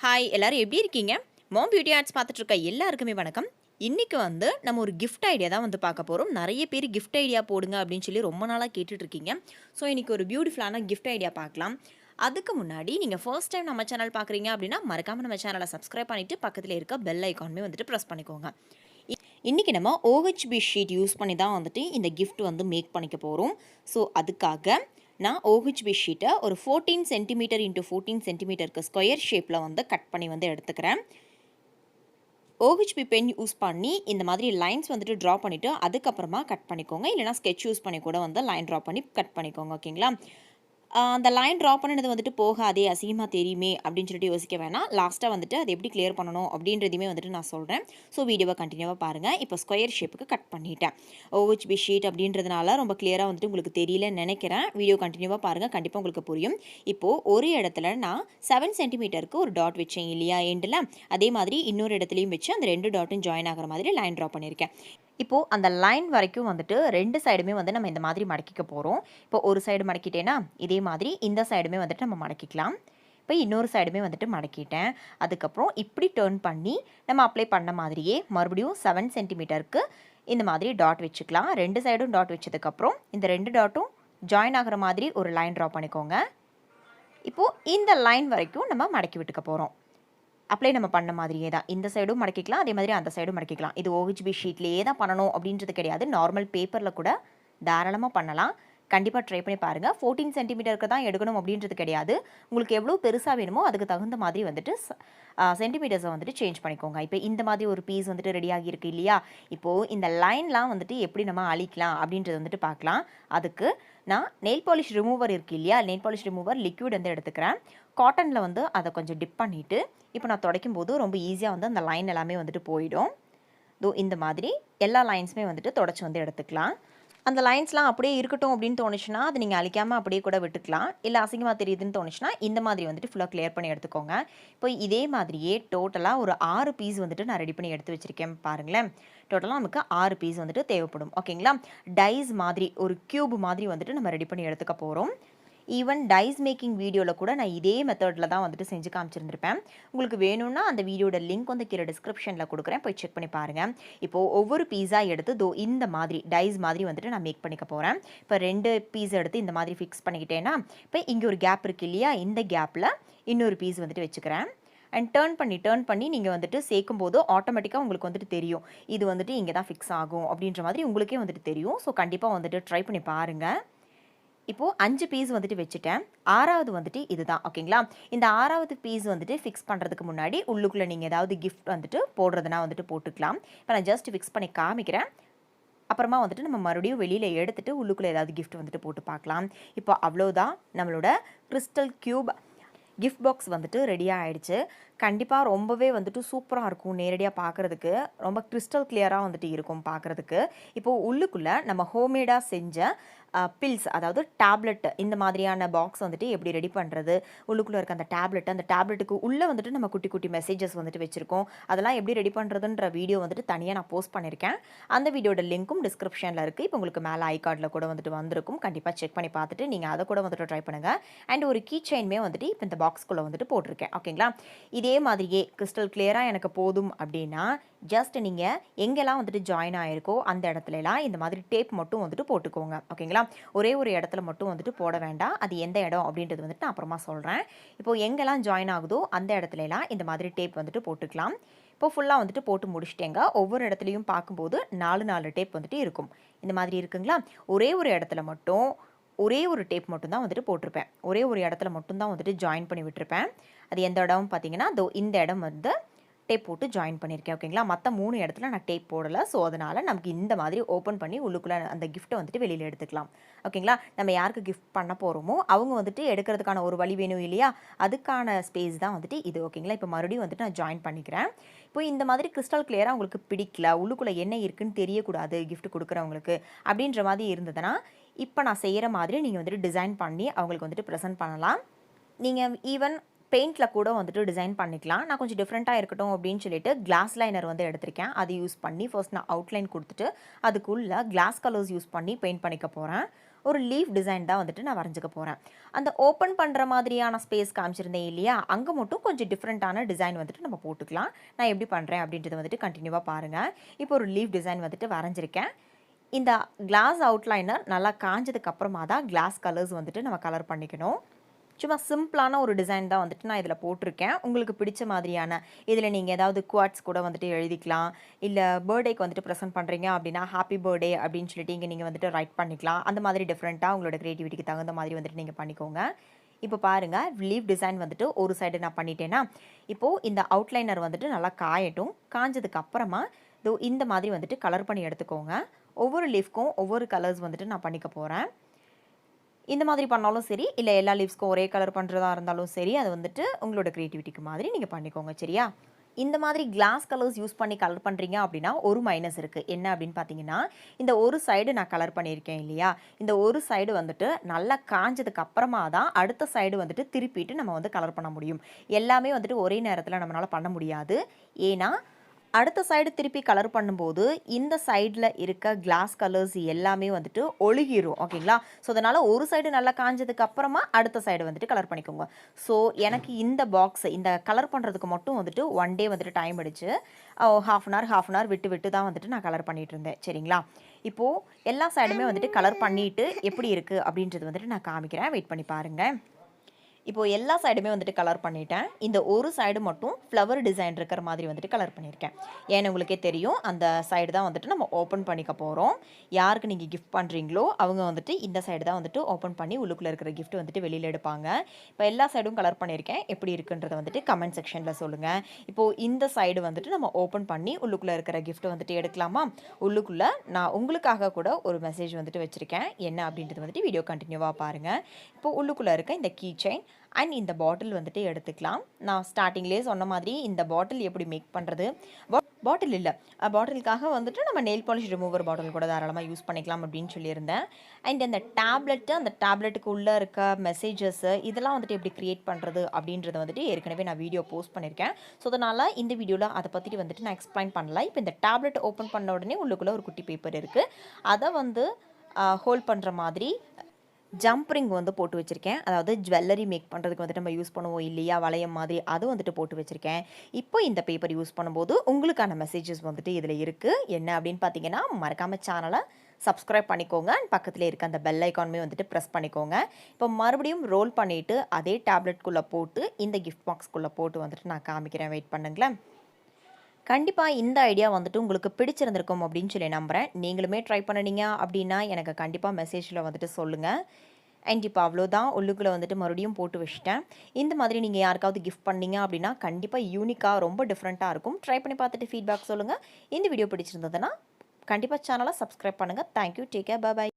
Hi எல்லாரும் எப்படி இருக்கீங்க? மாம் பியூட்டி ஆர்ட்ஸ் பார்த்துட்டு இருக்க எல்லாருக்குமே வணக்கம். இன்னைக்கு நம்ம ஒரு கிஃப்ட் ஐடியா தான் பார்க்க போறோம். நெறைய பேர் கிஃப்ட் ஐடியா போடுங்க அப்படின்னு சொல்லி ரொம்ப நாளா கேட்டுட்டு இருக்கீங்க. ஸோ இன்னைக்கு ஒரு பியூட்டிஃபுல்லான கிஃப்ட் ஐடியா பார்க்கலாம். அதுக்கு முன்னாடி நீங்க ஃபர்ஸ்ட் டைம் நம்ம சேனல் பார்க்குறீங்க அப்படின்னா மறக்காம நம்ம சேனலை சப்ஸ்கிரைப் பண்ணிட்டு பக்கத்துல இருக்க பெல் ஐகானுமே பிரஸ் பண்ணிக்கோங்க. இன்னைக்கு நம்ம OHP ஷீட் யூஸ் பண்ணி தான் இந்த கிஃப்ட் மேக் பண்ணிக்க போறோம். ஸோ அதுக்காக நான் OHP ஷீட்டை ஒரு 14 சென்டிமீட்டர் இன்ட்டு 14 சென்டிமீட்டருக்கு ஸ்கொயர் ஷேப்பில் கட் பண்ணி எடுத்துக்கிறேன். OHP பென் யூஸ் பண்ணி இந்த மாதிரி லைன்ஸ் ட்ரா பண்ணிவிட்டு அதுக்கப்புறமா கட் பண்ணிக்கோங்க. இல்லைனா ஸ்கெட்ச் யூஸ் பண்ணி கூட லைன் ட்ரா பண்ணி கட் பண்ணிக்கோங்க. ஓகேங்களா? அந்த லைன் ட்ரா பண்ணினது போகாதே அசிங்கமாக தெரியுமே அப்படின்னு சொல்லிட்டு யோசிக்க வேணாம். லாஸ்ட்டாக அது எப்படி கிளியர் பண்ணணும் அப்படின்றதையுமே நான் சொல்கிறேன். ஸோ வீடியோவை கண்டினியூவாக பாருங்கள். இப்போ ஸ்கொயர் ஷேப்புக்கு கட் பண்ணிட்டேன். OHP ஷீட் அப்படின்றதுனால ரொம்ப கிளியராக உங்களுக்கு தெரியலன்னு நினைக்கிறேன். வீடியோ கண்டினியூவாக பாருங்கள், கண்டிப்பாக உங்களுக்கு புரியும். இப்போது ஒரு இடத்துல நான் 7 சென்டிமீட்டருக்கு ஒரு டாட் வச்சேன் இல்லையா எண்டில், அதே மாதிரி இன்னொரு இடத்துலையும் வச்சு அந்த 2 டாட்டும் ஜாயின் ஆகிற மாதிரி லைன் ட்ரா பண்ணியிருக்கேன். இப்போது அந்த லைன் வரைக்கும் 2 சைடுமே நம்ம இந்த மாதிரி மடக்கிக்க போகிறோம். இப்போ ஒரு சைடு மடக்கிட்டேன்னா இதே மாதிரி இந்த சைடுமே நம்ம மடக்கிக்கலாம். இப்போ இன்னொரு சைடுமே மடக்கிட்டேன். அதுக்கப்புறம் இப்படி டேர்ன் பண்ணி நம்ம அப்ளை பண்ண மாதிரியே மறுபடியும் 7 சென்டிமீட்டருக்கு இந்த மாதிரி டாட் வச்சுக்கலாம். 2 சைடும் டாட் வச்சதுக்கப்புறம் இந்த 2 டாட்டும் ஜாயின் ஆகிற மாதிரி ஒரு லைன் ட்ரா பண்ணிக்கோங்க. இப்போது இந்த லைன் வரைக்கும் நம்ம மடக்கி விட்டுக்க போகிறோம். அப்ளை நம்ம பண்ண மாதிரியே தான் இந்த சைடும் மடக்கிக்கலாம், அதே மாதிரி அந்த சைடும் மடக்கிக்கலாம். இது OHB ஷீட்லேயே தான் பண்ணணும் அப்படின்றது கிடையாது. நார்மல் பேப்பரில் கூட தாராளமாக பண்ணலாம். கண்டிப்பாக ட்ரை பண்ணி பாருங்கள். 14 சென்டிமீட்டருக்கு தான் எடுக்கணும் அப்படின்றது கிடையாது. உங்களுக்கு எவ்வளோ பெருசாக வேணுமோ அதுக்கு தகுந்த மாதிரி சென்டிமீட்டர்ஸை சேஞ்ச் பண்ணிக்கோங்க. இப்போ இந்த மாதிரி ஒரு பீஸ் ரெடி ஆகியிருக்கு இல்லையா? இப்போது இந்த லைன்லாம் எப்படி நம்ம அழிக்கலாம் அப்படின்றது பார்க்கலாம். அதுக்கு நான் நெயில் பாலிஷ் ரிமூவர் இருக்குது இல்லையா? நெயில் பாலிஷ் ரிமூவர் லிக்விட் எடுத்துக்கிறேன். காட்டனில் அதை கொஞ்சம் டிப் பண்ணிவிட்டு இப்போ நான் துடைக்கும் போது ரொம்ப ஈஸியாக அந்த லைன் எல்லாமே போயிடும். இந்த மாதிரி எல்லா லைன்ஸுமே தொடச்சி எடுத்துக்கலாம். அந்த லைன்ஸ்லாம் அப்படியே இருக்கட்டும் அப்படின்னு தோணுச்சுன்னா அது நீங்கள் அழிக்காமல் அப்படியே கூட விட்டுக்கலாம். இல்லை அசிங்கமாக தெரியுதுன்னு தோணுச்சுன்னா இந்த மாதிரி ஃபுல்லாக கிளியர் பண்ணி எடுத்துக்கோங்க. இப்போ இதே மாதிரியே டோட்டலாக ஒரு 6 பீஸ் நான் ரெடி பண்ணி எடுத்து வச்சுருக்கேன் பாருங்களேன். டோட்டலாக நமக்கு 6 பீஸ் தேவைப்படும். ஓகேங்களா? டைஸ் மாதிரி ஒரு க்யூப் மாதிரி நம்ம ரெடி பண்ணி எடுத்துக்க போகிறோம். ஈவன் டைஸ் மேக்கிங் வீடியோவில் கூட நான் இதே மெத்தடில் தான் செஞ்சு காமிச்சிருந்திருப்பேன். உங்களுக்கு வேணும்னா அந்த வீடியோட லிங்க் கீழே டிஸ்கிரிப்ஷனில் கொடுக்குறேன், போய் செக் பண்ணி பாருங்கள். இப்போது ஒவ்வொரு பீஸாக எடுத்து இந்த மாதிரி டைஸ் மாதிரி நான் மேக் பண்ணிக்க போகிறேன். இப்போ 2 பீஸ் எடுத்து இந்த மாதிரி ஃபிக்ஸ் பண்ணிக்கிட்டேன்னா இப்போ இங்கே ஒரு கேப் இருக்குது இல்லையா? இந்த கேப்பில் இன்னொரு பீஸ் வச்சுக்கிறேன். அண்ட் டேர்ன் பண்ணி நீங்கள் சேர்க்கும் போது ஆட்டோமேட்டிக்காக உங்களுக்கு தெரியும். இது இங்கே தான் ஃபிக்ஸ் ஆகும் அப்படின்ற மாதிரி உங்களுக்கே தெரியும். ஸோ கண்டிப்பாக ட்ரை பண்ணி பாருங்கள். இப்போது 5 பீஸ் வச்சுட்டேன். 6வது இதுதான். ஓகேங்களா? இந்த 6வது பீஸ் ஃபிக்ஸ் பண்ணுறதுக்கு முன்னாடி உள்ளுக்குள்ளே நீங்கள் ஏதாவது கிஃப்ட் போடுறதுனா போட்டுக்கலாம். இப்போ நான் ஜஸ்ட் ஃபிக்ஸ் பண்ணி காமிக்கிறேன். அப்புறமா நம்ம மறுபடியும் வெளியில் எடுத்துகிட்டு உள்ளுக்குள்ளே ஏதாவது கிஃப்ட் போட்டு பார்க்கலாம். இப்போ அவ்வளோதான், நம்மளோட கிறிஸ்டல் க்யூப் கிஃப்ட் பாக்ஸ் ரெடியாக ஆகிடுச்சு. கண்டிப்பாக ரொம்பவே சூப்பராக இருக்கும். நேரடியாக பார்க்குறதுக்கு ரொம்ப கிறிஸ்டல் கிளியராக இருக்கும் பார்க்குறதுக்கு. இப்போது உள்ளுக்குள்ளே நம்ம ஹோம்மேடாக செஞ்ச பில்ஸ், அதாவது டேப்லெட், இந்த மாதிரியான பாக்ஸ் எப்படி ரெடி பண்ணுறது, உள்ளுக்குள்ளே இருக்க அந்த டேப்லெட்டுக்கு உள்ளே நம்ம குட்டி குட்டி மெசேஜஸ் வச்சுருக்கோம். அதெல்லாம் எப்படி ரெடி பண்ணுறதுன்ற வீடியோ தனியாக நான் போஸ்ட் பண்ணியிருக்கேன். அந்த வீடியோட லிங்க்கும் டிஸ்கிரிப்ஷனில் இருக்குது. இப்போ உங்களுக்கு மேலே ஐ கார்டில் கூட வந்திருக்கும். கண்டிப்பாக செக் பண்ணி பார்த்துட்டு நீங்கள் அதை கூட ட்ரை பண்ணுங்கள். அண்ட் ஒரு கீ செயின்மே இப்போ இந்த பாக்ஸ்குள்ளே போட்டிருக்கேன். ஓகேங்களா? இதே மாதிரியே கிறிஸ்டல் கிளியராக எனக்கு போதும் அப்படின்னா ஜஸ்ட் நீங்கள் எங்கெல்லாம் ஜாயின் ஆகிருக்கோ அந்த இடத்துலலாம் இந்த மாதிரி டேப் மட்டும் போட்டுக்கோங்க. ஓகேங்களா? ஒரே ஒரு இடத்துல மட்டும் போட வேண்டாம். அது எந்த இடம் அப்படின்றது நான் அப்புறமா சொல்கிறேன். இப்போது எங்கெல்லாம் ஜாயின் ஆகுதோ அந்த இடத்துலலாம் இந்த மாதிரி டேப் போட்டுக்கலாம். இப்போ ஃபுல்லாக போட்டு முடிச்சிட்டேங்க. ஒவ்வொரு இடத்துலையும் பார்க்கும்போது 4 டேப் இருக்கும். இந்த மாதிரி இருக்குங்களா? ஒரே ஒரு இடத்துல மட்டும் ஒரே ஒரு டேப் மட்டும் தான் போட்டிருப்பேன். ஒரே ஒரு இடத்துல மட்டும் தான் ஜாயின் பண்ணி விட்டுருப்பேன். அது எந்த இடம் பார்த்தீங்கன்னா இந்த இடம் டேப் போட்டு ஜாயின் பண்ணியிருக்கேன். ஓகேங்களா? மற்ற 3 இடத்துல நான் டேப் போடலை. ஸோ அதனால் நமக்கு இந்த மாதிரி ஓப்பன் பண்ணி உள்ளுக்குள்ளே அந்த கிஃப்ட்டை வெளியில் எடுத்துக்கலாம். ஓகேங்களா? நம்ம யாருக்கு கிஃப்ட் பண்ண போகிறோமோ அவங்க எடுக்கிறதுக்கான ஒரு வழி வேணும் இல்லையா? அதுக்கான ஸ்பேஸ் தான் இது. ஓகேங்களா? இப்போ மறுபடியும் நான் ஜாயின் பண்ணிக்கிறேன். இப்போ இந்த மாதிரி கிறிஸ்டல் கிளியராக உங்களுக்கு பிடிக்கல, உள்ளுக்குள்ளே என்ன இருக்குன்னு தெரியக்கூடாது கிஃப்ட் கொடுக்குறவங்களுக்கு அப்படின்ற மாதிரி இருந்ததுன்னா இப்போ நான் செய்கிற மாதிரி நீங்கள் டிசைன் பண்ணி அவங்களுக்கு ப்ரெசென்ட் பண்ணலாம். நீங்கள் ஈவன் பெயிண்டில் கூட டிசைன் பண்ணிக்கலாம். நான் கொஞ்சம் டிஃப்ரெண்ட்டாக இருக்கட்டும் அப்படின்னு சொல்லிட்டு கிளாஸ் லைனர் எடுத்திருக்கேன். அது யூஸ் பண்ணி ஃபர்ஸ்ட் நான் அவுட்லைன் கொடுத்துட்டு அதுக்குள்ளே கிளாஸ் கலர்ஸ் யூஸ் பண்ணி பெயிண்ட் பண்ணிக்க போகிறேன். ஒரு லீஃப் டிசைன் தான் வந்துட்டு நான் வரைஞ்சிக்க போகிறேன். அந்த ஓப்பன் பண்ணுற மாதிரியான ஸ்பேஸ் காமிச்சிருந்தேன் இல்லையா, அங்கே மட்டும் கொஞ்சம் டிஃப்ரெண்ட்டான டிசைன் வந்துட்டு நம்ம போட்டுக்கலாம். நான் எப்படி பண்ணுறேன் அப்படின்றத வந்துட்டு கண்டினியூவாக பாருங்கள். இப்போ ஒரு லீஃப் டிசைன் வந்துட்டு வரைஞ்சிருக்கேன். இந்த கிளாஸ் அவுட்லைனர் நல்லா காஞ்சதுக்கு அப்புறமா தான் கிளாஸ் கலர்ஸ் வந்துட்டு நம்ம கலர் பண்ணிக்கணும். சும்மா சிம்பிளான ஒரு டிசைன் தான் வந்துட்டு நான் இதில் போட்டிருக்கேன். உங்களுக்கு பிடிச்ச மாதிரியான இதில் நீங்கள் ஏதாவது குவாட்ஸ் கூட வந்துட்டு எழுதிக்கலாம். இல்லை பர்த்டேக்கு வந்துட்டு ப்ரெசென்ட் பண்ணுறீங்க அப்படின்னா ஹாப்பி பர்த்டே அப்படின்னு சொல்லிட்டு இங்கே நீங்கள் வந்துட்டு ரைட் பண்ணிக்கலாம். அந்த மாதிரி டிஃப்ரெண்ட்டாக உங்களோட க்ரியேட்டிவிட்டிக்கு தகுந்த மாதிரி வந்துட்டு நீங்கள் பண்ணிக்கோங்க. இப்போ பாருங்கள், லீவ் டிசைன் வந்துட்டு ஒரு சைடு நான் பண்ணிட்டேன்னா, இப்போது இந்த அவுட்லைனர் வந்துட்டு நல்லா காயட்டும். காஞ்சதுக்கு அப்புறமா இந்த மாதிரி வந்துட்டு கலர் பண்ணி எடுத்துக்கோங்க. ஒவ்வொரு லீஃப்க்கும் ஒவ்வொரு கலர்ஸ் வந்துட்டு நான் பண்ணிக்க போகிறேன். இந்த மாதிரி பண்ணாலும் சரி, இல்லை எல்லா லீவ்ஸ்க்கும் ஒரே கலர் பண்ணுறதா இருந்தாலும் சரி, அது வந்துட்டு உங்களோட க்ரியேட்டிவிட்டிக்கு மாதிரி நீங்கள் பண்ணிக்கோங்க. சரியா? இந்த மாதிரி கிளாஸ் கலர்ஸ் யூஸ் பண்ணி கலர் பண்ணுறீங்க அப்படின்னா ஒரு மைனஸ் இருக்குது. என்ன அப்படின்னு பார்த்தீங்கன்னா, இந்த ஒரு சைடு நான் கலர் பண்ணியிருக்கேன் இல்லையா, இந்த ஒரு சைடு வந்துட்டு நல்லா காஞ்சதுக்கு அப்புறமா தான் அடுத்த சைடு வந்துட்டு திருப்பிட்டு நம்ம வந்து கலர் பண்ண முடியும். எல்லாமே வந்துட்டு ஒரே நேரத்தில் நம்மளால் பண்ண முடியாது. ஏன்னா அடுத்த சைடு திருப்பி கலர் பண்ணும்போது இந்த சைடில் இருக்க கிளாஸ் கலர்ஸ் எல்லாமே வந்துட்டு ஒழுகிரும். ஓகேங்களா? ஸோ அதனால் ஒரு சைடு நல்லா காஞ்சதுக்கு அப்புறமா அடுத்த சைடு வந்துட்டு கலர் பண்ணிக்கோங்க. ஸோ எனக்கு இந்த பாக்ஸ் இந்த கலர் பண்ணுறதுக்கு மட்டும் வந்துட்டு 1 டே வந்துட்டு டைம் அடிச்சு ஹாஃப் அன் ஹவர் விட்டு விட்டு தான் வந்துட்டு நான் கலர் பண்ணிகிட்டு இருந்தேன். சரிங்களா? இப்போது எல்லா சைடுமே வந்துட்டு கலர் பண்ணிவிட்டு எப்படி இருக்குது அப்படின்றது வந்துட்டு நான் காமிக்கிறேன். வெயிட் பண்ணி பாருங்கள். இப்போது எல்லா சைடுமே வந்துட்டு கலர் பண்ணிட்டேன். இந்த ஒரு சைடு மட்டும் ஃப்ளவர் டிசைன் இருக்கிற மாதிரி வந்துட்டு கலர் பண்ணியிருக்கேன். ஏன்னு உங்களுக்கே தெரியும், அந்த சைடு தான் வந்துட்டு நம்ம ஓப்பன் பண்ணிக்க போகிறோம். யாருக்கு நீங்கள் கிஃப்ட் பண்ணுறீங்களோ அவங்க வந்துட்டு இந்த சைடு தான் வந்துட்டு ஓப்பன் பண்ணி உள்ளுக்குள்ளே இருக்கிற கிஃப்ட் வந்துட்டு வெளியில் எடுப்பாங்க. இப்போ எல்லா சைடும் கலர் பண்ணியிருக்கேன். எப்படி இருக்குன்றதை வந்துட்டு கமெண்ட் செக்ஷனில் சொல்லுங்கள். இப்போது இந்த சைடு வந்துட்டு நம்ம ஓப்பன் பண்ணி உள்ளுக்குள்ளே இருக்கிற கிஃப்ட் வந்துட்டு எடுக்கலாமா? உள்ளுக்குள்ளே நான் உங்களுக்காக கூட ஒரு மெசேஜ் வந்துட்டு வச்சுருக்கேன். என்ன அப்படின்றது வந்துட்டு வீடியோ கண்டினியூவாக பாருங்கள். இப்போது உள்ளுக்குள்ளே இருக்க இந்த கீ செயின் அண்ட் இந்த பாட்டில் வந்துட்டு எடுத்துக்கலாம். நான் ஸ்டார்டிங்லேயே சொன்ன மாதிரி இந்த பாட்டில் எப்படி மேக் பண்ணுறது, பாட்டில் இல்லை பாட்டிலுக்காக வந்துட்டு நம்ம நெயில் பாலிஷ் ரிமூவர் பாட்டில் கூட தாராளமாக யூஸ் பண்ணிக்கலாம் அப்படின்னு சொல்லியிருந்தேன். அண்ட் அந்த டேப்லெட்டுக்கு உள்ளே இருக்க மெசேஜஸ்ஸு இதெல்லாம் வந்துட்டு எப்படி க்ரியேட் பண்ணுறது அப்படின்றத வந்துட்டு ஏற்கனவே நான் வீடியோ போஸ்ட் பண்ணியிருக்கேன். ஸோ அதனால் இந்த வீடியோவில் அதை பற்றிட்டு வந்துட்டு நான் எக்ஸ்பிளைன் பண்ணல. இப்போ இந்த டேப்லெட் ஓப்பன் பண்ண உடனே உள்ளுக்குள்ளே ஒரு குட்டி பேப்பர் இருக்குது. அதை வந்து ஹோல்ட் பண்ணுற மாதிரி ஜம்ப் ரிங் வந்து போட்டு வச்சுருக்கேன். அதாவது ஜுவல்லரி மேக் பண்ணுறதுக்கு வந்துட்டு நம்ம யூஸ் பண்ணுவோம் இல்லையா, வளையம் மாதிரி, அது வந்துட்டு போட்டு வச்சுருக்கேன். இப்போ இந்த பேப்பர் யூஸ் பண்ணும்போது உங்களுக்கான மெசேஜஸ் வந்துட்டு இதில் இருக்குது. என்ன அப்படின்னு பார்த்தீங்கன்னா, மறக்காமல் சேனலை சப்ஸ்கிரைப் பண்ணிக்கோங்க. பக்கத்தில் இருக்க அந்த பெல் ஐக்கானுமே வந்துட்டு ப்ரெஸ் பண்ணிக்கோங்க. இப்போ மறுபடியும் ரோல் பண்ணிவிட்டு அதே டேப்லெட்குள்ளே போட்டு இந்த கிஃப்ட் பாக்ஸ்க்குள்ளே போட்டு வந்துட்டு நான் காமிக்கிறேன். வெயிட் பண்ணுங்களேன். கண்டிப்பாக இந்த ஐடியா வந்துட்டு உங்களுக்கு பிடிச்சிருந்திருக்கும் அப்படின்னு சொல்லி நம்புகிறேன். நீங்களுமே ட்ரை பண்ணினீங்க அப்படின்னா எனக்கு கண்டிப்பாக மெசேஜில் வந்துட்டு சொல்லுங்கள். அண்ட் இப்போ அவ்வளோதான், உள்ளுக்குள்ளே வந்துட்டு மறுபடியும் போட்டு வச்சுட்டேன். இந்த மாதிரி நீங்கள் யாருக்காவது கிஃப்ட் பண்ணீங்க அப்படின்னா கண்டிப்பாக யூனிக்காக ரொம்ப டிஃப்ரெண்ட்டாக இருக்கும். ட்ரை பண்ணி பார்த்துட்டு ஃபீட்பேக் சொல்லுங்கள். இந்த வீடியோ பிடிச்சிருந்ததுன்னா கண்டிப்பாக சேனலை சப்ஸ்கிரைப் பண்ணுங்கள். தேங்க்யூ. Take care. பை.